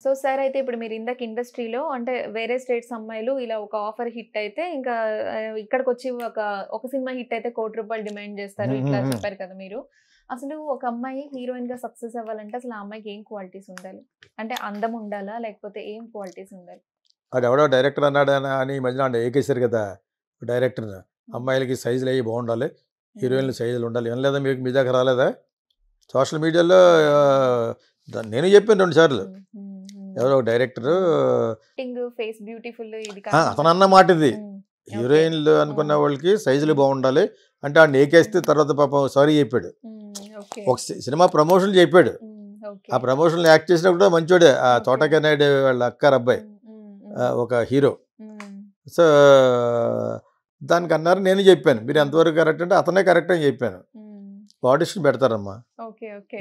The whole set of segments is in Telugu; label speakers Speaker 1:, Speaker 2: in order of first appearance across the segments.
Speaker 1: సో సార్ అయితే ఇప్పుడు మీరు ఇందాక ఇండస్ట్రీలో అంటే వేరే స్టేట్స్ అమ్మాయిలు ఇలా ఒక ఆఫర్ హిట్ అయితే ఇంకా ఇక్కడికొచ్చి ఒక సినిమా హిట్ అయితే ₹1,00,00,000 డిమాండ్ చేస్తారు. ఇట్లా చెప్పారు కదా మీరు. అసలు ఒక అమ్మాయి హీరోయిన్‌గా సక్సెస్ అవ్వాలంటే అసలు ఆ అమ్మాయికి ఏం క్వాలిటీస్ ఉండాలి? అంటే అందం ఉండాలా? లేకపోతే ఏం క్వాలిటీస్ ఉండాలి?
Speaker 2: ఆడెవడో డైరెక్టర్ అన్నాడని ఈ మధ్యన ఏకేశారు కదా డైరెక్టర్. అమ్మాయిలకి సైజులు అవి బాగుండాలి, హీరోయిన్లు సైజులు ఉండాలి. వినలేదా? మీకు మీ దగ్గర రాలేదా? సోషల్ మీడియాలో నేను చెప్పాను 2 సార్లు. ఎవరో డైరెక్టర్
Speaker 1: ఫేస్ బ్యూటిఫుల్ ఇది
Speaker 2: అతను అన్న మాట ఇది. హీరోయిన్లు అనుకున్న వాళ్ళకి సైజులు బాగుండాలి అంటే ఆ ఏకేస్తే తర్వాత పాపం సారీ చెప్పాడు. ఒక సినిమా ప్రమోషన్ చెప్పాడు. ఆ ప్రమోషన్లో యాక్ట్ చేసినప్పుడు మంచోడే. ఆ తోటకే నాయుడు వాళ్ళ అక్కారు అబ్బాయి ఒక హీరో. సో దానికి అన్నారు, నేను చెప్పాను మీరు ఎంతవరకు కరెక్ట్ అంటే అతనే కరెక్ట్ అని చెప్పాను. ఆడిషన్ పెడతారమ్మా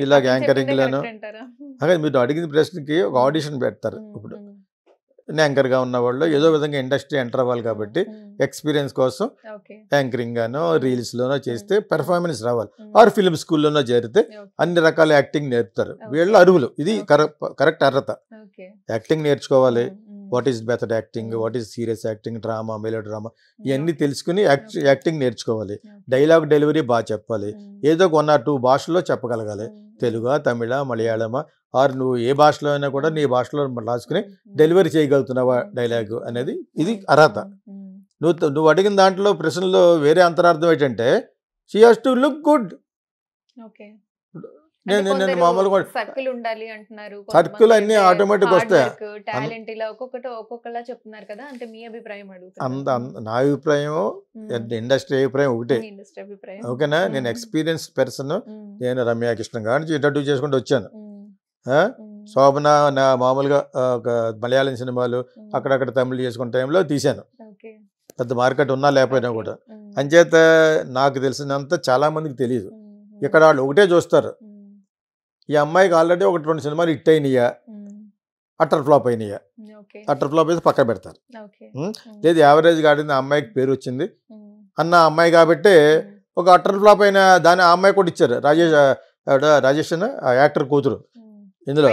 Speaker 2: ఇలాగ యాంకరింగ్లోను. అదే మీరు అడిగిన ప్రశ్నకి ఒక ఆడిషన్ పెడతారు. ఇప్పుడు యాంకర్గా ఉన్న వాళ్ళు ఏదో విధంగా ఇండస్ట్రీ ఎంటర్ అవ్వాలి కాబట్టి ఎక్స్పీరియన్స్ కోసం యాంకరింగ్ గానో రీల్స్లోనో చేస్తే పెర్ఫార్మెన్స్ రావాలి. ఆర్ ఫిల్మ్ స్కూల్లోనో చేరితే అన్ని రకాల యాక్టింగ్ నేర్పుతారు. వీళ్ళు అరువులు. ఇది కరెక్ట్ అర్హత. యాక్టింగ్ నేర్చుకోవాలి. What is method acting, what is serious acting, drama, melodrama ఇవన్నీ తెలుసుకుని యాక్టింగ్ నేర్చుకోవాలి. డైలాగ్ డెలివరీ బాగా చెప్పాలి. ఏదో 1 or 2 భాషల్లో చెప్పగలగాలి. తెలుగు, తమిళ, మలయాళమా ఆర్ నువ్వు ఏ భాషలో అయినా కూడా నీ భాషలో రాసుకుని డెలివరీ చేయగలుగుతున్నావా డైలాగ్ అనేది ఇది అర్హత. నువ్వు అడిగిన దాంట్లో ప్రశ్నలో వేరే అంతరార్థం ఏంటంటే she has to look good. నేను మామూలుగా
Speaker 1: సర్కిల్ ఉండాలి అంటున్నారు.
Speaker 2: సర్కిల్ అన్ని ఆటోమేటిక్ వస్తాయి.
Speaker 1: టాలెంట్ ఇలా ఒక్కొక్కలా చెప్తున్నారు కదా, అంటే మీ అభిప్రాయం
Speaker 2: నా అభిప్రాయం ఇండస్ట్రీ అభిప్రాయం ఒకటే. ఓకేనా? నేను ఎక్స్పీరియన్స్ పర్సన్. నేను రమ్య కృష్ణ గారిని ఇంట్రడ్యూస్ చేసుకుంటూ వచ్చాను. శోభన నా మామూలుగా ఒక మలయాళం సినిమాలు అక్కడక్కడ తమిళ చేసుకున్న టైంలో తీశాను. పెద్ద మార్కెట్ ఉన్నా లేకపోయినా కూడా. అంచేత నాకు తెలిసినంత చాలా మందికి తెలియదు. ఇక్కడ వాళ్ళు ఒకటే చూస్తారు, ఈ అమ్మాయికి ఆల్రెడీ 1-2 సినిమాలు హిట్ అయినాయా, అట్టర్ ఫ్లాప్ అయినాయా. అట్టర్ ఫ్లాప్ అయితే పక్క పెడతారు. లేదు యావరేజ్గా ఆడింది, ఆ అమ్మాయికి పేరు వచ్చింది అన్న అమ్మాయి కాబట్టి ఒక అట్టర్ ఫ్లాప్ అయిన దాన్ని ఆ అమ్మాయి కూడా ఇచ్చారు. రాజేష్ అన్న ఆ యాక్టర్ కూతురు ఇందులో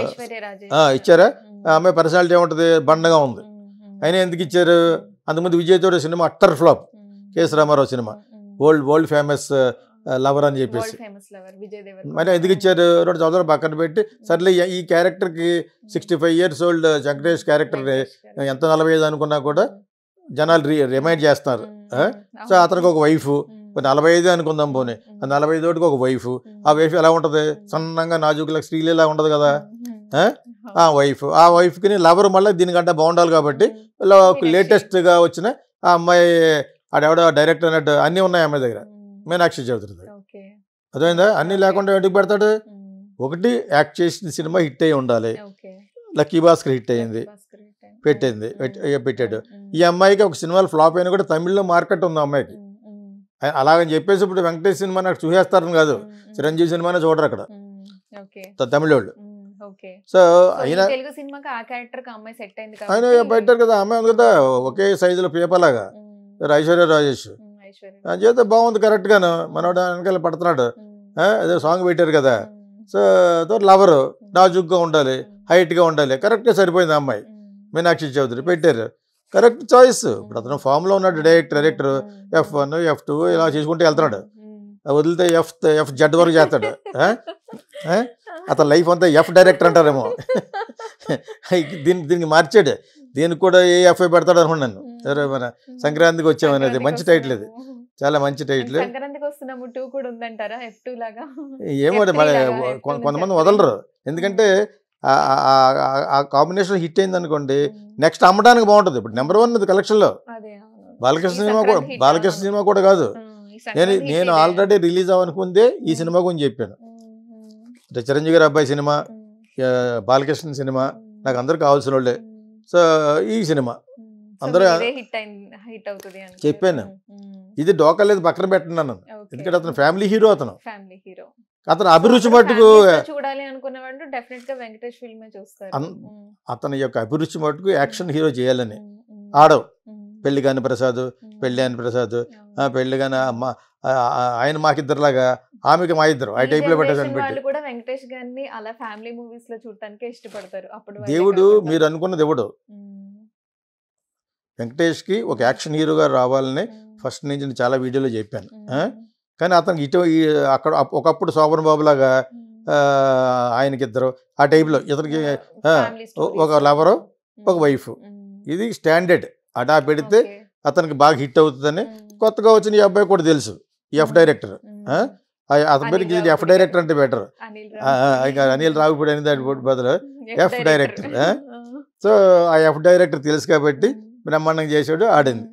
Speaker 2: ఇచ్చారా. ఆ అమ్మాయి పర్సనాలిటీ ఏముంటుంది, బండగా ఉంది. అయినా ఎందుకు ఇచ్చారు? అంతకుముందు విజయ్తో సినిమా అట్టర్ ఫ్లాప్, కేఎస్ రామారావు సినిమా వరల్డ్ ఫేమస్ లవర్ అని చెప్పేసి. మరి ఎందుకు ఇచ్చారు? 2 సంవత్సరాలు పక్కన పెట్టి సర్లే ఈ క్యారెక్టర్కి 65 years old వెంకటేష్ క్యారెక్టర్ని ఎంత 45 అనుకున్నా కూడా జనాలు రిమైండ్ చేస్తున్నారు. సో అతనికి ఒక వైఫ్ 45 అనుకుందాం పోనీ, 45 ఒక వైఫ్. ఆ వైఫ్ ఎలా ఉంటుంది? సన్నంగా నాజుకులకు స్త్రీలా ఉండదు కదా ఆ వైఫ్కి లవర్ మళ్ళీ దీనికంటే బాగుండాలి కాబట్టి లేటెస్ట్గా వచ్చిన ఆ అమ్మాయి ఆడెవడో డైరెక్టర్ అన్నట్టు అన్నీ ఉన్నాయి అమ్మాయి దగ్గర. మీనాక్షి చౌదరి దగ్గర. అదేందా? అన్నీ లేకుండా ఎందుకు పెడతాడు? ఒకటి యాక్ట్ చేసిన సినిమా హిట్ అయ్యి ఉండాలి. లక్కీ భాస్కర్ హిట్ అయ్యింది, పెట్టాడు. ఈ అమ్మాయికి ఒక సినిమాలు ఫ్లాప్ అయినా కూడా తమిళ్లో మార్కెట్ ఉంది అమ్మాయికి. అలాగని చెప్పేసి ఇప్పుడు వెంకటేష్ సినిమా నాకు చూసేస్తారని కాదు, చిరంజీవి సినిమానే చూడరు అక్కడ తమిళ వాళ్ళు. సో అయినా పెట్టారు కదా, అమ్మాయి ఉంది కదా ఒకే సైజులో పేపర్లాగా ఐశ్వర్య రాజేష్. అని చేస్తే బాగుంది, కరెక్ట్గాను మనోడు వెనకాల పడుతున్నాడు. అదే సాంగ్ పెట్టారు కదా. సో లవరు నాజుగ్గా ఉండాలి, హైట్గా ఉండాలి, కరెక్ట్గా సరిపోయింది అమ్మాయి. మీనాక్షి చౌదరి పెట్టారు, కరెక్ట్ చాయిస్. ఇప్పుడు అతను ఫామ్లో ఉన్నాడు డైరెక్టర్. F1 F2 ఇలా చేసుకుంటూ వెళ్తున్నాడు. వదిలితే FZ వరకు చేస్తాడు. అతని లైఫ్ అంతా F డైరెక్టర్ అంటారేమో. దీనికి మార్చాడు. దీనికి కూడా AFI పెడతాడు అనుకున్నాను. సరే మన సంక్రాంతికి వచ్చామనేది మంచి టైటిల్, ఇది చాలా మంచి టైటిల్. ఏమో మరి కొంతమంది వదలరు, ఎందుకంటే ఆ కాంబినేషన్ హిట్ అయింది అనుకోండి నెక్స్ట్ అమ్మడానికి బాగుంటుంది. ఇప్పుడు నెంబర్ 1 కలెక్షన్లో బాలకృష్ణ సినిమా కూడా కాదు. నేను ఆల్రెడీ రిలీజ్ అవ్వనుకుందే ఈ సినిమా గురించి చెప్పాను. చిరంజీవి గారి అబ్బాయి సినిమా, బాలకృష్ణ సినిమా నాకు అందరు కావాల్సిన వాళ్ళే. సో ఈ సినిమా అందరూ చెప్పాను, ఇది డోకా లేదు పక్కన పెట్టినాను. ఎందుకంటే అతను ఫ్యామిలీ హీరో. అతను అభిరుచి మట్టుకు
Speaker 1: చూడాలి అనుకునేవాళ్ళు డెఫినెట్ గా వెంకటేష్ ఫిల్మే చూస్తారు.
Speaker 2: అతని యొక్క అభిరుచి మట్టుకు యాక్షన్ హీరో చేయాలని. ఆడవు పెళ్లి కాని ప్రసాద్, పెళ్లి అని ప్రసాద్, పెళ్లి కాని అమ్మ, ఆయన మాకిద్దరులాగా ఆమెకి మా ఇద్దరు ఆ టైప్లో పెట్టేసాను పెట్టి.
Speaker 1: కూడా వెంకటేష్ గారిని అలా ఫ్యామిలీ మూవీస్ లో చూడటానికి ఇష్టపడతారు. అప్పుడు
Speaker 2: దేవుడు మీరు అనుకున్నది ఎవడు, వెంకటేష్కి ఒక యాక్షన్ హీరోగా రావాలని ఫస్ట్ నుంచి నేను చాలా వీడియోలో చెప్పాను. కానీ అతనికి ఇటు అక్కడ ఒకప్పుడు శోభన్ బాబు లాగా ఆయనకి ఇద్దరు ఆ టైప్లో, ఇతనికి ఒక లవరు ఒక వైఫ్, ఇది స్టాండర్డ్ అటా పెడితే అతనికి బాగా హిట్ అవుతుందని. కొత్తగా వచ్చిన ఈ అబ్బాయి కూడా తెలుసు, ఎఫ్ డైరెక్టర్, అతని పేరుకి ఎఫ్ డైరెక్టర్ అంటే బెటర్, ఇంకా అనిల్ రావుపూడి అని దాని బదులు ఎఫ్ డైరెక్టర్. సో ఆ ఎఫ్ డైరెక్టర్ తెలుసు కాబట్టి బ్రహ్మాండంగా చేసాడు, ఆడింది.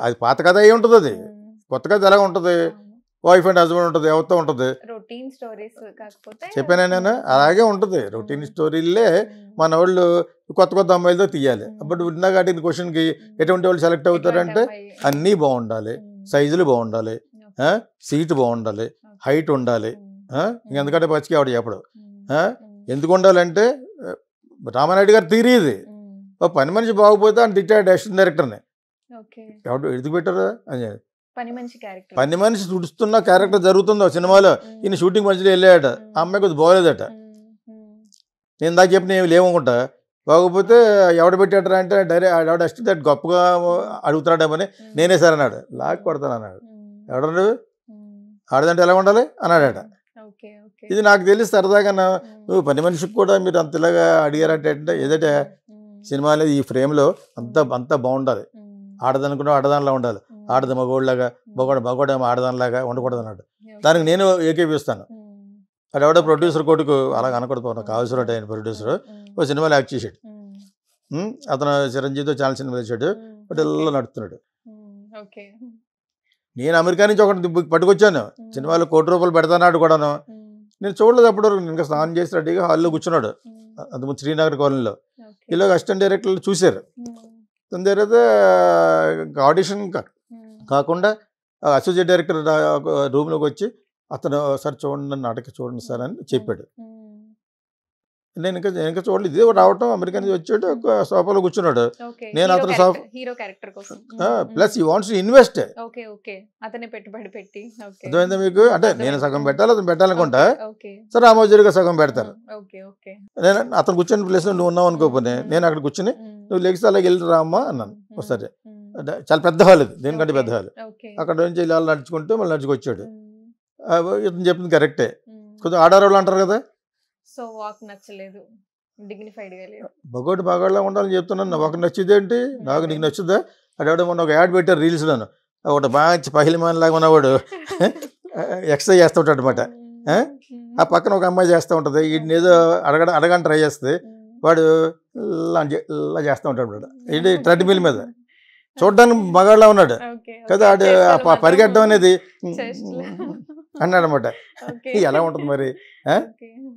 Speaker 2: అది పాత కథ అయి ఉంటుంది, అది కొత్త కథ ఎలా ఉంటుంది, వైఫ్ అండ్ హస్బెండ్ ఉంటుంది, ఎవరితో ఉంటుంది, చెప్పాను నేను, అలాగే ఉంటుంది. రొటీన్ స్టోరీలే మన వాళ్ళు కొత్త కొత్త అమ్మాయిలతో తీయాలి. అప్పుడు ఇందాక అడిగిన క్వశ్చన్కి ఎటువంటి వాళ్ళు సెలెక్ట్ అవుతారంటే అన్నీ బాగుండాలి, సైజులు బాగుండాలి, సీటు బాగుండాలి, హైట్ ఉండాలి. ఎందుకంటే పచ్చికి ఆవిడ చెప్పడు. ఎందుకు ఉండాలంటే రామానాయుడు గారు థియరీ ఇది, పని మనిషి బాగుపోతే అని తిట్టాడు అసిస్టెంట్ డైరెక్టర్ని. ఎవడు ఎందుకు పెట్టారు అని, పని మనిషి తుడుస్తున్న క్యారెక్టర్ జరుగుతుందో సినిమాలో, ఈయన షూటింగ్ మధ్యలో వెళ్ళాడట, ఆ అమ్మాయి కొద్దిగా బాగోలేదట. నేను దాకా చెప్పిన ఏమి లేవనుకుంటా, బాగోపోతే ఎవడ పెట్టాడరా అంటే ఎవడ అసిస్టెంట్ గొప్పగా అడుగుతున్నాడేమని, నేనే సార్ అన్నాడు, లాక్ కొడతాను అన్నాడు. ఎవడన్నాడు ఆడదంటే ఎలా ఉండాలి అన్నాడట. ఇది నాకు తెలిసి సరదాగా నువ్వు పని మనిషికి కూడా మీరు అంత ఇలాగా అడిగారంటే ఏదంటే సినిమాలో ఈ ఫ్రేమ్లో అంతా బాగుండాలి, ఆడదనుకున్నా ఆడదానిలా ఉండాలి, ఆడది మగోళ్ళలాగా మగోడ ఆడదానిలాగా ఉండకూడదు అన్నాడు. దానికి నేను ఏకీపిస్తాను. అది ఎవడో ప్రొడ్యూసర్ కొడుకు అలాగ అనకూడదు, కావాల్సినట్టు ఆయన ప్రొడ్యూసర్ ఓ సినిమాలో యాక్ట్ చేశాడు. అతను చిరంజీవితో చాలా సినిమాలు చేశాడు, బట్ ఇలా నడుస్తున్నాడు. నేను అమెరికా నుంచి ఒకటి పట్టుకొచ్చాను, సినిమాలో ₹1,00,00,000 పెడతానాడు కూడాను. నేను చూడలేదు అప్పుడు, ఇంకా స్నానం చేసి రెడీగా హాల్లో కూర్చున్నాడు, అది శ్రీనగర్ కాలనీలో. ఇలా అసిస్టెంట్ డైరెక్టర్లు చూశారు. దాని తర్వాత ఆడిషన్ కాకుండా అసోసియేట్ డైరెక్టర్ రూమ్లోకి వచ్చి అతను సార్ చూడండి నాటక చూడండి సార్ అని చెప్పాడు. నేను ఇంకా చూడలేదు, ఇదే రావటం అమెరికా నుంచి వచ్చాడు, సోఫాలో కూర్చున్నాడు. నేను అతను ప్లస్ ఈ వాంట్స్ టు ఇన్వెస్ట్, అర్థమైందా మీకు? అంటే నేను సగం పెట్టాలి, అతను పెట్టాలనుకుంటా, సరే రామోజీగా సగం పెడతారు. నేను అతను కూర్చొని ప్లేస్లో నువ్వు ఉన్నావు అనుకోపోతే నేను అక్కడ కూర్చొని నువ్వు లెగ్స్ అలాగే వెళ్ళి రామ్మా అన్నాను. ఒకసారి చాలా పెద్ద హాల్, ఇది దేనికంటే పెద్ద హాల్. అక్కడ నుంచి ఇలా నడుచుకుంటూ మళ్ళీ నడుచుకొచ్చాడు. ఇతను చెప్పింది కరెక్టే, కొద్దిగా ఆడవాళ్ళు అంటారు కదా,
Speaker 1: సో వాక్ నచ్చలేదు, డిగ్నిఫైడ్ గా లేదు,
Speaker 2: మగోడు మగాళ్ళ ఉండాలని చెప్తున్నాను. ఒక నచ్చింది ఏంటి నాకు, నీకు నచ్చుద్దా? అడవడం మొన్న ఒక యాడ్ పెట్టారు రీల్స్లోను, ఒకటి మంచి పహిలిమాన్ లాగా ఉన్నవాడు ఎక్సర్సైజ్ చేస్తూ ఉంటాడు అనమాట. ఆ పక్కన ఒక అమ్మాయి చేస్తూ ఉంటుంది, వీటిని ఏదో అడగని ట్రై చేస్తే వాడు ఇలా చేస్తూ ఉంటాడు, ఏంటి ట్రెడ్మిల్ మీద. చూడడానికి మగాళ్ళ ఉన్నాడు కదా, ఆడు పరిగెట్టడం అనేది అన్నాడు అనమాట. ఎలా ఉంటుంది మరి?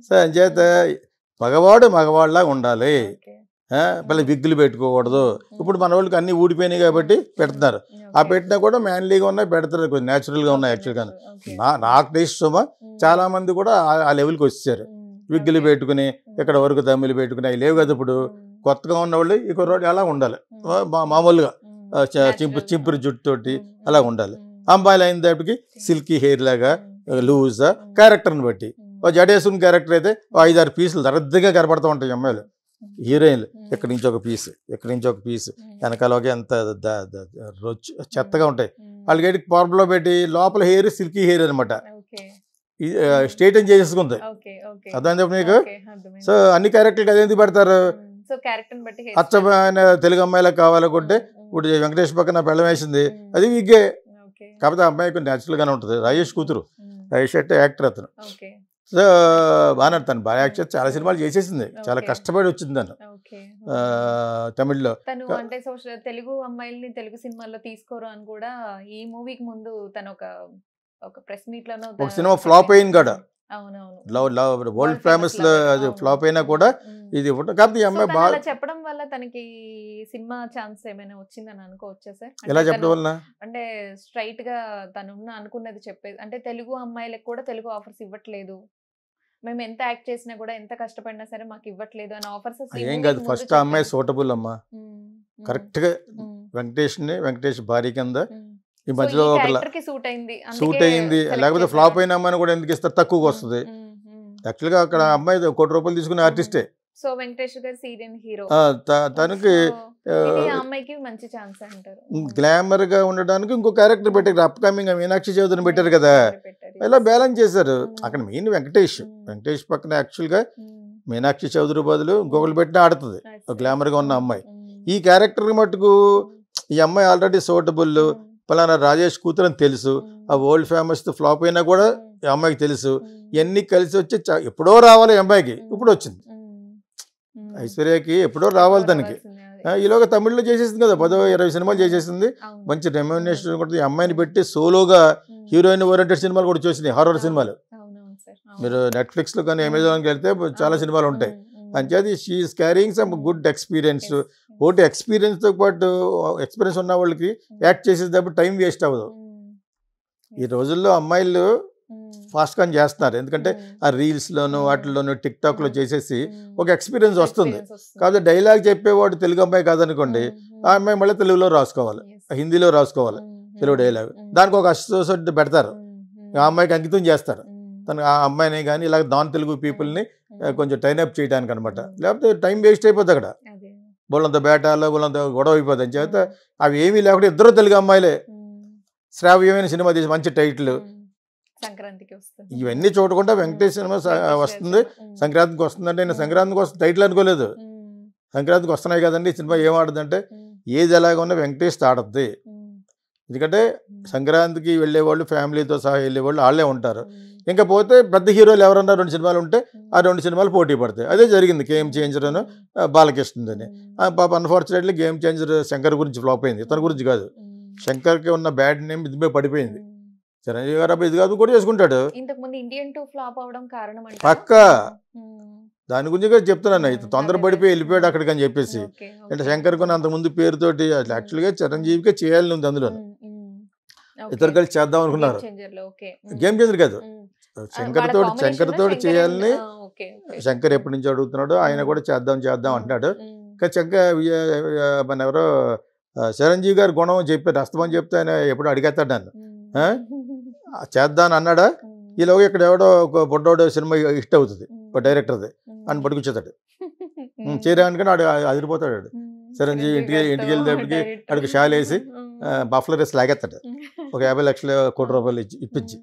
Speaker 2: సో అంచేత మగవాళ్ళ ఉండాలి, మళ్ళీ విగ్గులు పెట్టుకోకూడదు. ఇప్పుడు మన వాళ్ళకి అన్ని ఊడిపోయినాయి కాబట్టి పెడుతున్నారు, ఆ పెట్టినా కూడా మ్యాన్లీగా ఉన్నాయి పెడతారు, కొంచెం న్యాచురల్గా ఉన్నాయి. యాక్చువల్గా నాకు టేస్ట్ సుమా చాలా మంది కూడా ఆ లెవెల్కి వచ్చేసారు, విగ్గులు పెట్టుకుని ఇక్కడ వరకు దమ్ములు పెట్టుకుని అవి లేవు కదా. ఇప్పుడు కొత్తగా ఉన్నవాళ్ళు ఈ కుర్రోడు అలా ఉండాలి, మామూలుగా చింపురు జుట్టుతోటి అలా ఉండాలి. అమ్మాయిలు అయిన దాటికి సిల్కీ హెయిర్ లాగా లూజా, క్యారెక్టర్ని బట్టి. జడేసుకున్న క్యారెక్టర్ అయితే 5-6 పీసులు దరిద్రంగా కనపడుతూ ఉంటాయి అమ్మాయిలు, హీరోయిన్లు. ఎక్కడి నుంచి ఒక పీసు, ఎక్కడి నుంచి ఒక పీసు, వెనకాలకి ఎంత చెత్తగా ఉంటాయి. వాళ్ళకి పర్పులో పెట్టి లోపల హెయిర్ సిల్కీ హెయిర్ అనమాట, స్ట్రైటన్ చేసేసుకుంది. అర్థం చెప్పు నీకు? సో అన్ని క్యారెక్టర్లు అదేందుకు పెడతారు? అచ్చమైన తెలుగు అమ్మాయిలకు కావాలనుకుంటే ఇప్పుడు వెంకటేష్ పక్కన పెళ్ళం వేసింది, అది విగ్గే, కాకపోతే అమ్మాయి కొంచెం న్యాచురల్గానే ఉంటుంది. రాజేష్ కూతురు, రాజేష్ అంటే యాక్టర్ అతను. సో బాగా తను బాగా యాక్ట్ చేసి చాలా సినిమాలు చేసేసింది, చాలా కష్టపడి వచ్చింది తను తమిళ్లో.
Speaker 1: అంటే తెలుగు అమ్మాయిల్ని తెలుగు సినిమాల్లో తీసుకోరు అని కూడా ఈ మూవీకి ముందు తను ఒక ప్రెస్ మీట్ లోనో
Speaker 2: ఒక సినిమా ఫ్లాప్ అయింది కదా, వరల్డ్ ఫేమస్ లో అది ఫ్లాప్ అయినా కూడా ఇది కాకపోతే ఈ అమ్మాయి బాగా
Speaker 1: చెప్పడం వల్ల తనకి సినిమా ఛాన్స్ ఏమైనా వచ్చిందని అనుకోవచ్చా సార్?
Speaker 2: ఎలా చెప్పడం వల్ల
Speaker 1: అంటే స్ట్రైట్ గా తను అనుకున్నది చెప్పేది, అంటే తెలుగు అమ్మాయిలకు కూడా తెలుగు ఆఫర్స్ ఇవ్వట్లేదు, మేము ఎంత యాక్ట్ చేసినా కూడా ఎంత కష్టపడినా సరే మాకు ఇవ్వట్లేదు అని ఆఫర్స్
Speaker 2: ఏం కాదు, ఫస్ట్ ఆ అమ్మాయి సూటబుల్ అమ్మా, కరెక్ట్గా వెంకటేష్ భార్య కింద ఈ మధ్యలో ఒకటి సూట్ అయింది, లేకపోతే ఫ్లాప్ అయిన అమ్మాయిని కూడా ఎందుకు ఇస్తారు, తక్కువగా వస్తుంది. యాక్చువల్గా అక్కడ అమ్మాయి ₹1,00,00,000 తీసుకునే ఆర్టిస్టే.
Speaker 1: సో వెంకటేష్ గారు సీరియల్ హీరో,
Speaker 2: తనకి
Speaker 1: అమ్మాయికి మంచి ఛాన్స్ అంటారు.
Speaker 2: గ్లామర్ గా ఉండడానికి ఇంకో క్యారెక్టర్ పెట్టారు, అప్కమింగ్ మీనాక్షి చౌదరిని పెట్టారు కదా, ఇలా బ్యాలెన్స్ చేశారు. అక్కడ మెయిన్ వెంకటేష్ పక్కన యాక్చువల్గా మీనాక్షి చౌదరి బదులు ఇంకొకరు పెట్టిన ఆడుతుంది గ్లామర్ గా ఉన్న అమ్మాయి. ఈ క్యారెక్టర్ మటుకు ఈ అమ్మాయి ఆల్రెడీ సూటబుల్, పలానా రాజేష్ కూతురు అని తెలుసు, ఆ వరల్డ్ ఫేమస్ ఫ్లాప్ అయినా కూడా ఈ అమ్మాయికి తెలుసు. ఇవన్నీ కలిసి వచ్చి ఎప్పుడో రావాలి ఈ అమ్మాయికి, ఇప్పుడు వచ్చింది. ఐశ్వర్యకి ఎప్పుడో రావాలి తనకి, ఈలోగా తమిళ్లో చేసేసింది కదా, 10-20 సినిమాలు చేసేసింది, మంచి రెమ్యునరేషన్ ఉంటుంది. ఈ అమ్మాయిని పెట్టి సోలోగా హీరోయిన్ ఓరియంటెడ్ సినిమాలు కూడా చూసినాయి, హారర్ సినిమాలు. మీరు నెట్ఫ్లిక్స్లో కానీ అమెజాన్కి వెళ్తే చాలా సినిమాలు ఉంటాయి. అంచేది she is carrying some good experience. ఒకటి ఎక్స్పీరియన్స్తో పాటు ఎక్స్పీరియన్స్ ఉన్న వాళ్ళకి యాక్ట్ చేసేటప్పుడు టైం వేస్ట్ అవ్వదు. ఈ రోజుల్లో అమ్మాయిలు ఫాస్ట్గా చేస్తున్నారు, ఎందుకంటే ఆ రీల్స్లోను వాటిల్లోనూ టిక్టాక్లో చేసేసి ఒక ఎక్స్పీరియన్స్ వస్తుంది. కాదు డైలాగ్ చెప్పేవాడు తెలుగు అమ్మాయి కాదనుకోండి, ఆ అమ్మాయి మళ్ళీ తెలుగులో రాసుకోవాలి, హిందీలో రాసుకోవాలి తెలుగు డైలాగ్, దానికి ఒక అసోసియేట్ పెడతారు, ఆ అమ్మాయికి అంకితం చేస్తారు. తను ఆ అమ్మాయిని కానీ ఇలా నాన్ తెలుగు పీపుల్ని కొంచెం టైన్ అప్ చేయడానికి అనమాట. లేకపోతే టైం వేస్ట్ అయిపోతుంది అక్కడ, వాళ్ళంత బేటాలో వాళ్ళంత గొడవ అయిపోతుంది. చేత అవి ఏమీ లేకుండా ఇద్దరు తెలుగు అమ్మాయిలే శ్రావ్యమైన సినిమా తీసి మంచి టైటిల్, ఇవన్నీ చూడకుండా వెంకటేష్ సినిమా వస్తుంది, సంక్రాంతికి వస్తుందంటే నేను సంక్రాంతికి వస్తుంది టైటిల్ అనుకోలేదు, సంక్రాంతికి వస్తున్నాయి కదండి. సినిమా ఏం ఆడుతుందంటే ఏది ఎలాగ ఉన్నా వెంకటేష్ ఆడుద్ది. ఎందుకంటే సంక్రాంతికి వెళ్ళేవాళ్ళు ఫ్యామిలీతో సహా వెళ్ళేవాళ్ళు వాళ్ళే ఉంటారు. ఇంకా పోతే పెద్ద హీరోలు ఎవరన్నా 2 సినిమాలు ఉంటే ఆ 2 సినిమాలు పోటీ పడతాయి. అదే జరిగింది గేమ్ చేంజర్ అని బాలకృష్ణని. పాప అన్ఫార్చునేట్లీ గేమ్ చేంజర్ శంకర్ గురించి ఫ్లాప్ అయింది, తన గురించి కాదు. శంకర్కి ఉన్న బ్యాడ్ నేమ్ ఇది మీద పడిపోయింది. చిరంజీవి గారు ఇది కాదు కూడా చేసుకుంటాడు. పక్కా దాని గురించి కూడా చెప్తున్నాను, అయితే తొందరపడిపోయి వెళ్ళిపోయాడు అక్కడికి అని చెప్పేసి. అంటే శంకర్ కొన్ని అంతకుముందు పేరుతోటి యాక్చువల్గా చిరంజీవికే చేయాలని ఉంది, అందులో ఇద్దరు కలిసి చేద్దాం అనుకున్నారు. గేమ్ చేంజర్ కాదు, శంకర్ తోటి చేయాలని శంకర్ ఎప్పటి నుంచి అడుగుతున్నాడు, ఆయన కూడా చేద్దాం అంటున్నాడు. ఇంకా మన ఎవరో చిరంజీవి గారు గుణం చెప్పారు, అస్తమని చెప్తే ఆయన ఎప్పుడు అడిగేస్తాడు నన్ను, చేద్దాం అన్నాడా. ఈలోగా ఇక్కడ ఎవడో ఒక బొడ్డోడు సినిమా ఇష్ట అవుతుంది ఒక డైరెక్టర్ది అని పట్టుకొచ్చేతాడు, చేయడానికని ఆడు అదిరిపోతాడు. చిరంజీవి ఇంటికి వెళ్ళేటప్పటికి ఆడికి షాల్ వేసి బఫ్లర్ రేస్ లాగేస్తాడు, ఒక 50 లక్షల కోటి రూపాయలు ఇప్పించి.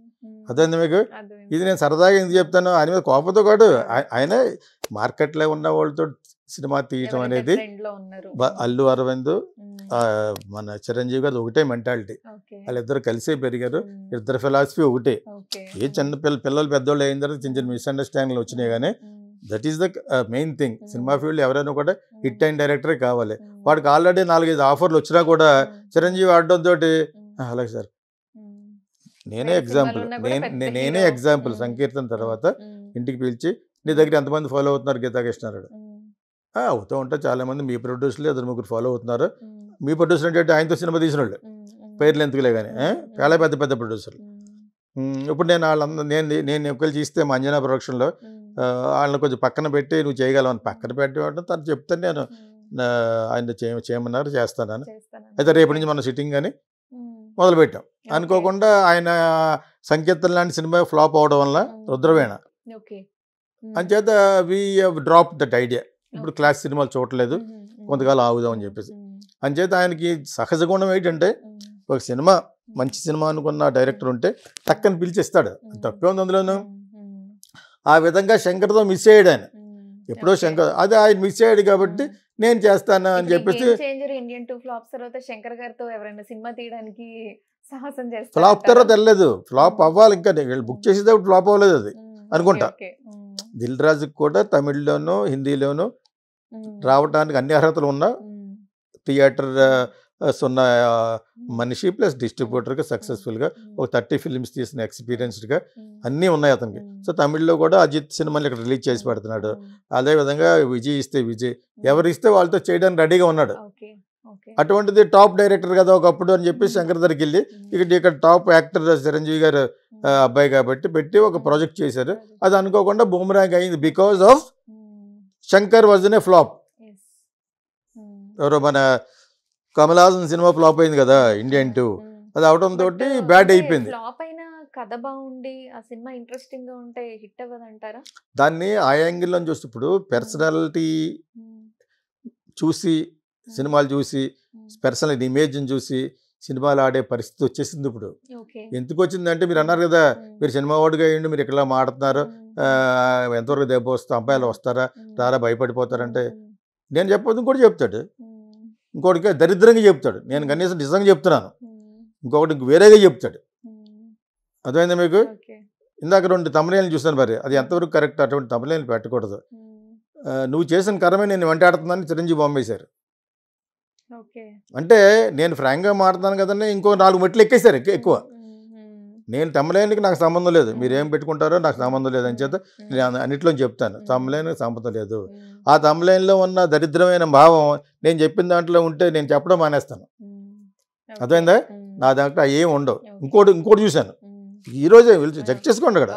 Speaker 2: అదే మీకు ఇది నేను సరదాగా ఎందుకు చెప్తాను, ఆయన మీద కోపంతో కాదు, ఆయన మార్కెట్లో ఉన్న వాళ్ళతో సినిమా తీయటం అనేది అల్లు అరవింద్ మన చిరంజీవి గారు ఒకటే మెంటాలిటీ, వాళ్ళిద్దరు కలిసే పెరిగారు, ఇద్దరు ఫిలాసఫీ ఒకటే. ఏ చిన్న పిల్లలు పెద్దోళ్ళు అయిన తర్వాత చిన్న మిస్అండర్స్టాండింగ్లు వచ్చినాయి, కానీ that is the main thing. Cinema field ఎవరైనా కూడా హిట్ అయిన డైరెక్టరే కావాలి. వాడికి ఆల్రెడీ 4-5 ఆఫర్లు వచ్చినా కూడా చిరంజీవి ఆడడంతో అలాగే సార్ నేనే ఎగ్జాంపుల్ సంకీర్తన తర్వాత ఇంటికి పిలిచి నీ దగ్గర ఎంతమంది ఫాలో అవుతున్నారు గీతా కృష్ణారావు అవుతూ ఉంటా, చాలా మంది మీ ప్రొడ్యూసర్లు 2-3 ఫాలో అవుతున్నారు. మీ ప్రొడ్యూసర్ అంటే ఆయనతో సినిమా తీసిన వాళ్ళు, పేర్లు ఎందుకులే కానీ చాలా పెద్ద ప్రొడ్యూసర్లు. ఇప్పుడు నేను వాళ్ళందరూ నేను ఒకళ్ళు చేస్తే మా అంజనా ప్రొడక్షన్లో వాళ్ళని కొంచెం పక్కన పెట్టి నువ్వు చేయగలవు అని పక్కన పెట్టడం తను చెప్తాను, నేను ఆయన చేయమన్నారు చేస్తానని. అయితే రేపటి నుంచి మనం సిట్టింగ్ అని మొదలుపెట్టాం. అనుకోకుండా ఆయన సంకీర్తన లాంటి సినిమా ఫ్లాప్ అవడం వల్ల రుద్రవీణ అంచేత వి డ్రాప్ దట్ ఐడియా. ఇప్పుడు క్లాస్ సినిమాలు చూడలేదు, కొంతకాలం ఆగుదాం అని చెప్పేసి. అంచేత ఆయనకి సహజ గుణం ఏంటంటే ఒక సినిమా మంచి సినిమా అనుకున్న డైరెక్టర్ ఉంటే టక్కని పిలిచిస్తాడు, తప్పే ఉంది అందులోనూ. ఆ విధంగా శంకర్తో మిస్ అయ్యాడు ఆయన, ఎప్పుడో శంకర్ అదే ఆయన మిస్ అయ్యాడు కాబట్టి నేను చేస్తాను అని చెప్పేసి.
Speaker 1: ఇండియన్ 2 ఫ్లాప్స్ తర్వాత శంకర్ గారితో ఎవరైనా సినిమా తీయడానికి సాహసం చేస్తారు.
Speaker 2: ఫ్లాప్ తర్వాత వెళ్ళలేదు, ఫ్లాప్ అవ్వాలి, ఇంకా బుక్ చేసేటప్పుడు ఫ్లాప్ అవ్వలేదు అది అనుకుంటా. దిల్ రాజుకి కూడా తమిళ్లోనూ హిందీలోనూ రావడానికి అన్ని అర్హతలు ఉన్న థియేటర్ ఉన్న మనిషి ప్లస్ డిస్ట్రిబ్యూటర్గా సక్సెస్ఫుల్గా ఒక 30 ఫిల్మ్స్ తీసిన ఎక్స్పీరియన్స్డ్గా అన్నీ ఉన్నాయి అతనికి. సో తమిళ్లో కూడా అజిత్ సినిమాలు ఇక్కడ రిలీజ్ చేసి పెడుతున్నాడు. అదేవిధంగా విజయ్ ఇస్తే విజయ్, ఎవరు ఇస్తే వాళ్ళతో చేయడానికి రెడీగా ఉన్నాడు. అటువంటిది టాప్ డైరెక్టర్ కదా ఒకప్పుడు అని చెప్పి శంకర్ దగ్గరికి వెళ్ళి ఇక్కడ టాప్ యాక్టర్ చిరంజీవి గారు అబ్బాయి కాబట్టి పెట్టి ఒక ప్రాజెక్ట్ చేశారు. అది అనుకోకుండా బూమరాంగ్ అయింది because of Shankar was in a flop. ఎవరో మన కమల్ హాసన్ సినిమా ఫ్లాప్ అయింది కదా ఇండియన్ 2, అది అవడంతో బ్యాడ్ అయిపోయింది.
Speaker 1: ఫ్లాప్ అయిన కథ బాగుండి ఆ సినిమా ఇంట్రెస్టింగ్ గా ఉంటే హిట్ అవ్వదంటారా?
Speaker 2: దాన్ని ఆ యాంగిల్లో చూస్తే ఇప్పుడు పర్సనాలిటీ చూసి సినిమాలు చూసి పర్సనల్ ఇమేజ్ని చూసి సినిమాలు ఆడే పరిస్థితి వచ్చేసింది ఇప్పుడు. ఎందుకు వచ్చిందంటే మీరు అన్నారు కదా, మీరు సినిమా వాడుగా అయ్యండి, మీరు ఇక్కడ మాడుతున్నారు, ఎంతవరకు దెబ్బ వస్తా, అబ్బాయిలు వస్తారా రారా భయపడిపోతారంటే నేను చెప్పదు ఇంకోటి చెప్తాడు, ఇంకోటికి దరిద్రంగా చెప్తాడు, నేను కనీసం నిజంగా చెప్తున్నాను, ఇంకొకటి వేరేగా చెప్తాడు. అర్థమైందా మీకు? ఇందాక 2 తమిళనాలు చూస్తాను, మరి అది ఎంతవరకు కరెక్ట్? అటువంటి తమిళనాలు పెట్టకూడదు. నువ్వు చేసిన కరమే నేను వెంటాడుతున్నాను చిరంజీవి బొమ్మేశారు. అంటే నేను ఫ్రాంక్గా మాట్లాడుతాను కదండి, ఇంకో 4 మెట్లు ఎక్కేశారు ఎక్కువ. నేను తమిళనానికి నాకు సంబంధం లేదు, మీరు ఏం పెట్టుకుంటారో నాకు సంబంధం లేదు అని చేత నేను అన్నిట్లో చెప్తాను, తమిళనానికి సంబంధం లేదు. ఆ తమిళనాలో ఉన్న దరిద్రమైన భావం నేను చెప్పిన దాంట్లో ఉంటే నేను చెప్పడం మానేస్తాను. అర్థమైందా? నా దాంట్లో ఏం ఉండవు. ఇంకోటి చూశాను ఈరోజే, చెక్ చేసుకోండి అక్కడ,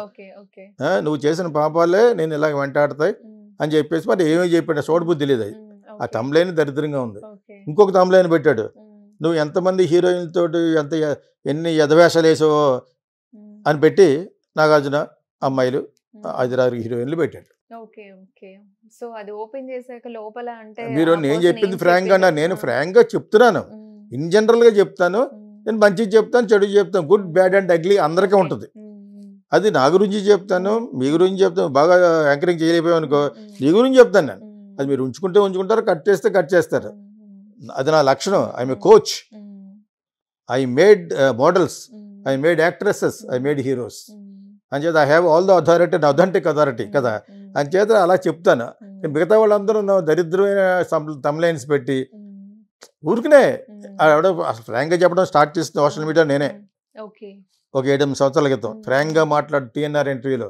Speaker 2: నువ్వు చేసిన పాపాలే నేను ఇలాగ వెంటాడతాయి అని చెప్పేసి, మరి ఏమీ చెప్పాడు సోడు బుద్ధి లేదు. అది ఆ తమిళైన దరిద్రంగా ఉంది. ఇంకొక తమిళైన పెట్టాడు, నువ్వు ఎంతమంది హీరోయిన్లతో ఎన్ని యథవేషాలు వేసావో అని పెట్టి నాగార్జున అమ్మాయిలు 5-6 హీరోయిన్లు పెట్టాడు. మీరు నేను చెప్పింది ఫ్రాంక్గా, నేను ఫ్రాంక్గా చెప్తున్నాను, ఇన్ జనరల్గా చెప్తాను, నేను మంచిగా చెప్తాను, చెడు చెప్తాను, గుడ్ బ్యాడ్ అండ్ అగ్లీ అందరికీ ఉంటుంది. అది నా గురించి చెప్తాను, మీ గురించి చెప్తాను, బాగా యాంకరింగ్ చేయలేకపోయావు అనుకో నీ గురించి చెప్తాను నేను. అది మీరు ఉంచుకుంటారు, కట్ చేస్తారు. అది నా లక్షణం. I'm a coach, I made models, I made actresses, I made heroes అంచేత I have all the authority, authentic authority కదా, అంచేత అలా చెప్తాను. మిగతా వాళ్ళందరూ దరిద్రమైన తమ్లైన్స్ పెట్టి ఊరికనే ఆవిడ ఫ్రాంక్గా చెప్పడం స్టార్ట్ చేసిన సోషల్ మీడియా నేనే. ఒక 7-8 సంవత్సరాల క్రితం ఫ్రాంక్గా మాట్లాడు టీఎన్ఆర్ ఇంటర్వ్యూలో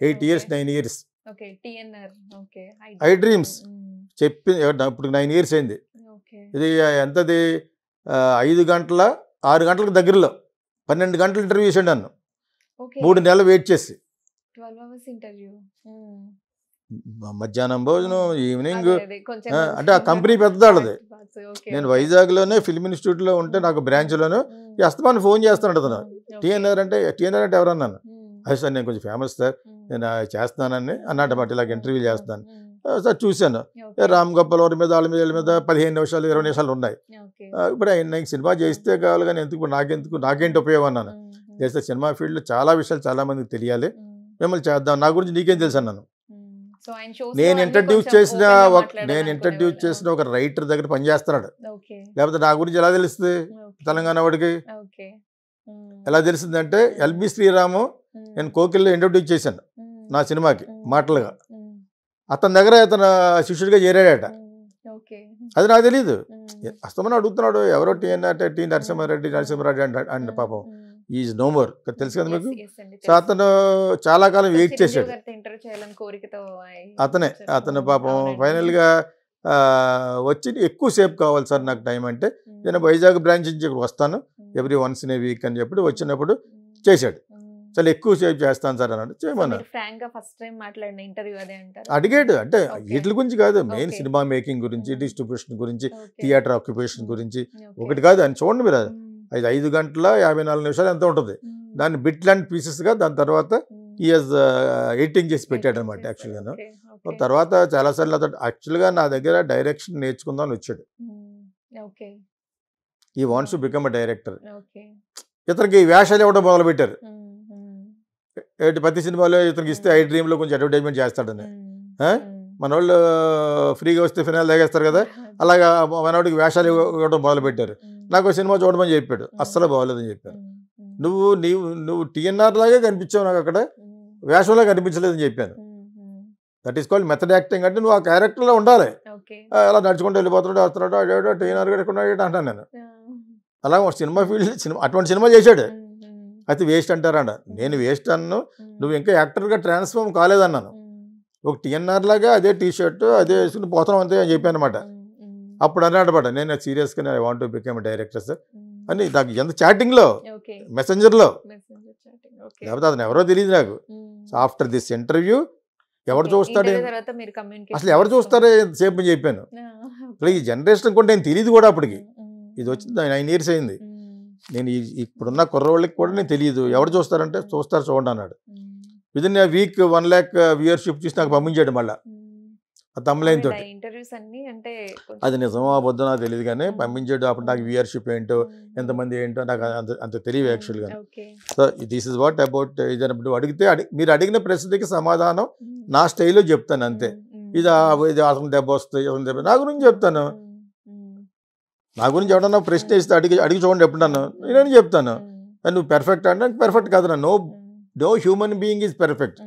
Speaker 2: 8 years 9 years ఐ డ్రీమ్స్ చెప్పి ఇప్పుడు 9 years అయింది. ఇది ఎంతది 5 గంటల 6 గంటలకు దగ్గరలో 12 గంటలు ఇంటర్వ్యూ చేసాడు నన్ను, 3 నెలలు వెయిట్ చేసి. మధ్యాహ్నం భోజనం, ఈవినింగ్, అంటే ఆ కంపెనీ పెద్దదాళ్ళది. నేను వైజాగ్లోనే ఫిల్మ్ ఇన్స్టిట్యూట్లో ఉంటే నాకు బ్రాంచ్లోనే అస్తమాన్ని ఫోన్ చేస్తాను అతను, టీఎన్ఆర్ అంటే ఎవరన్నాను, అది సార్ నేను కొంచెం ఫేమస్ సార్, నేను చేస్తున్నానని అన్నట్టు మాట, ఇలాగ ఇంటర్వ్యూ చేస్తాను సార్. చూశాను రామ్ గోపాల్ వారి మీద వాళ్ళ మీద 15 నిమిషాలు 20 నిమిషాలు ఉన్నాయి. ఇప్పుడు నాకు సినిమా చేస్తే కావాలి కానీ ఎందుకు నాకేంటి ఉపయోగం అన్నాను. చేస్తే సినిమా ఫీల్డ్లో చాలా విషయాలు చాలా మందికి తెలియాలి, మిమ్మల్ని చేద్దాం, నా గురించి నీకేం తెలుసు అన్నాను. నేను ఇంట్రడ్యూస్ చేసిన ఒక రైటర్ దగ్గర పనిచేస్తున్నాడు, లేకపోతే నా గురించి ఎలా తెలుస్తుంది తెలంగాణ వాడికి? ఎలా తెలిసిందంటే ఎల్బి శ్రీరాము నేను కోకిల్లో ఇంట్రడ్యూస్ చేశాను నా సినిమాకి మాటలుగా, అతని దగ్గర అతను శిష్యుడిగా చేరాడట. అది నాకు తెలీదు. అస్తమని అడుగుతున్నాడు ఎవరో టి నరసింహారెడ్డి అండ్ పాపం ఈజ్ నో మోర్, తెలుసు కదా మీకు. సో అతను చాలా కాలం వెయిట్ చేశాడు, అతను పాపం ఫైనల్గా వచ్చి ఎక్కువసేపు కావాలి సార్ నాకు టైం అంటే, నేను వైజాగ్ బ్రాంచ్ నుంచి ఇక్కడ వస్తాను every once in a week అని చెప్పి వచ్చినప్పుడు చేశాడు. చాలా ఎక్కువసేపు చేస్తాను సార్ అన్నాడు. చేయమన్నా అడిగాడు, అంటే వీటి గురించి కాదు, మెయిన్ సినిమా మేకింగ్ గురించి, డిస్ట్రిబ్యూషన్ గురించి, థియేటర్ ఆక్యుపేషన్ గురించి, ఒకటి కాదు అని చూడండి మీరు. 5 గంటల 54 నిమిషాలు ఎంత ఉంటుంది, దాన్ని బిట్ అండ్ పీసెస్గా దాని తర్వాత ఈఎస్ ఎడిటింగ్ చేసి పెట్టాడు అనమాట. యాక్చువల్గాను తర్వాత చాలాసార్లు అతను యాక్చువల్గా నా దగ్గర డైరెక్షన్ నేర్చుకుందామని వచ్చాడు. ఈ wants to become a director. ఇతనికి వేషాలు ఇవ్వడం మొదలుపెట్టారు. ప్రతి సినిమాలో ఇతనికి ఇస్తే ఐ డ్రీమ్లో కొంచెం అడ్వర్టైజ్మెంట్ చేస్తాడని, మన వాళ్ళు ఫ్రీగా వస్తే ఫినాల్ తాగేస్తారు కదా, అలాగా మనవాడికి వేషాలు ఇవ్వడం మొదలుపెట్టారు. నాకు సినిమా చూడమని చెప్పాడు, అస్సలు బాగోలేదని చెప్పాను. నువ్వు టీఎన్ఆర్ లాగే కనిపించావు, నాకు అక్కడ వేషంలో కనిపించలేదని చెప్పాను. That is called method acting. అంటే నువ్వు ఆ క్యారెక్టర్లో ఉండాలి. అలా నడుచుకుంటూ వస్తున్నాడు టీఎన్ఆర్ గారు ఎక్కడ అంటాను నేను. అలా సినిమా ఫీల్డ్ అటువంటి సినిమా చేశాడు, అయితే వేస్ట్ అంటారంట. నేను వేస్ట్ అన్నాను, నువ్వు ఇంకా యాక్టర్గా ట్రాన్స్ఫార్మ్ కాలేదన్నాను. ఒక టీఎన్ఆర్ లాగా అదే టీషర్ట్ అదే వేసుకుని పోతాం అంతే అని చెప్పాను అనమాట. అప్పుడు అన్నమాట నేను సీరియస్గా I want to become director sir అని, నాకు ఎంత చాటింగ్లో మెసెంజర్లో లేకపోతే అతను ఎవరో తెలియదు నాకు. సో ఆఫ్టర్ దిస్ ఇంటర్వ్యూ ఎవరు చూస్తాడు, అసలు ఎవరు చూస్తారో సేపు అని చెప్పాను. అసలు ఈ జనరేషన్ కూడా నేను తెలియదు కూడా అప్పటికి. ఇది వచ్చి 9 years అయింది. నేను ఇప్పుడున్న కుర్రవాళ్ళకి కూడా నేను తెలియదు. ఎవరు చూస్తారంటే చూస్తారు చూడండి అన్నాడు. Within a week 1 lakh viewership చూసి నాకు పంపించాడు మళ్ళీ ఆ తమ్ములైన తోటి. అది నిజమో అబద్ధం నాకు తెలియదు కానీ పంపించాడు. అప్పుడు నాకు వ్యూయర్షిప్ ఏంటో ఎంతమంది ఏంటో నాకు అంత తెలియదు యాక్చువల్గా. So this is what about ఇది. అడిగితే మీరు అడిగిన ప్రశ్నకి సమాధానం నా స్టైల్లో చెప్తాను అంతే. ఇది అతను దెబ్బ వస్తాయి, అతను దెబ్బ నా గురించి చెప్తాను. నా గురించి ఎవడన్నా ప్రశ్న ఇస్తే అడిగి చూడండి ఎప్పుడన్నా నేను చెప్తాను. నువ్వు పెర్ఫెక్ట్ అంటే పెర్ఫెక్ట్ కాదు. No human being is perfect.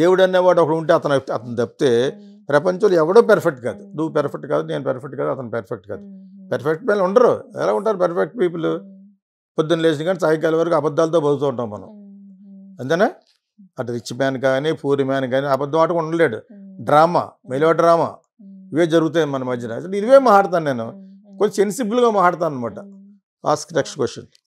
Speaker 2: దేవుడు అనేవాడు ఒకడు ఉంటే అతను తప్పితే ప్రపంచంలో ఎవడో పెర్ఫెక్ట్ కాదు. నువ్వు పెర్ఫెక్ట్ కాదు, నేను పెర్ఫెక్ట్ కాదు, అతను పెర్ఫెక్ట్ కాదు. పెర్ఫెక్ట్ పైన ఉండరు. ఎలా ఉంటారు పెర్ఫెక్ట్ పీపుల్? పొద్దున్న లేచిన కానీ సాయంకాలం వరకు అబద్ధాలతో బతుకుతూ ఉంటాం మనం, అంతేనా? అటు రిచ్ మ్యాన్ కానీ పూర్ మ్యాన్ కానీ అబద్ధం ఆటకు ఉండలేడు. డ్రామా, మెలో డ్రామా ఇవే జరుగుతాయి మన మధ్యన. అసలు ఇవే మాట్లాడతాను నేను, కొంచెం సెన్సిబుల్గా మాట్లాడతాను అనమాట. Ask next question.